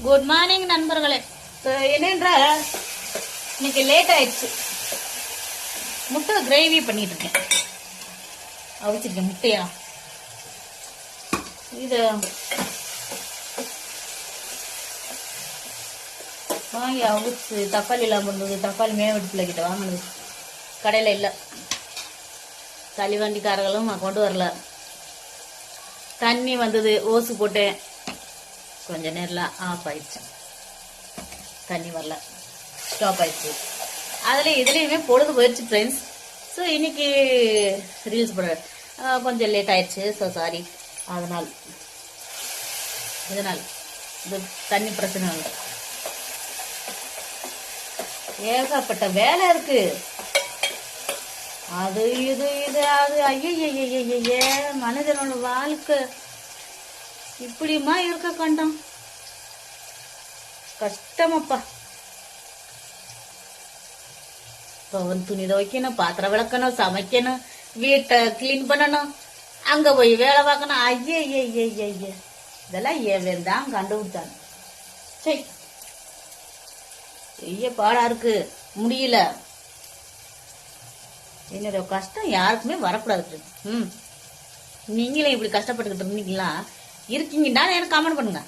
Good morning நண்பர்களே. என்னென்றால் இன்னைக்கு லேட் ஆயிடுச்சு. முட்டை கிரேவி பண்ணிட்டு இருக்கேன். அவிச்சிருக்கேன் முட்டையா. இது வாங்கி அவிச்சு தக்காளி எல்லாம் இருந்தது. தக்காளி மேவெடுப்புல கிட்ட வாங்கினது கடையில் இல்லை. தள்ளி வண்டிக்காரர்களும் நான் கொண்டு வரல. தண்ணி வந்தது, ஓசு போட்டேன். கொஞ்ச நேரில் ஆஃப் ஆயிடுச்சு. தண்ணி வரல, ஸ்டாப் ஆயிடுச்சு. அதில் இதுலேயுமே பொழுது போயிடுச்சு ஃப்ரெண்ட்ஸ். ஸோ இன்னைக்கு ரீல்ஸ் போட கொஞ்சம் லேட் ஆயிடுச்சு. So sorry. இதனால் இது தண்ணி பிரச்சனை இல்லை. ஏகப்பட்ட வேலை இருக்கு. அது இது அது ஐய மனிதனோட வாழ்க்கை இப்படிமா இருக்க கண்டம். கஷ்டமப்பா. பவன் துணி துவைக்கணும், பாத்திரம் விளக்கணும், சமைக்கணும், வீட்டை கிளீன் பண்ணணும், அங்க போய் வேலை பார்க்கணும். ஐய இதெல்லாம் ஏன் தான் கண்டுபிடிச்சாங்க. சரி, பெரிய பாடா இருக்கு, முடியல. என்னோட கஷ்டம் யாருக்குமே வரக்கூடாது. நீங்களே இப்படி கஷ்டப்பட்டுக்கிட்டு இருந்தீங்களா இருக்கீங்கன்னா எனக்கு கமெண்ட் பண்ணுங்க.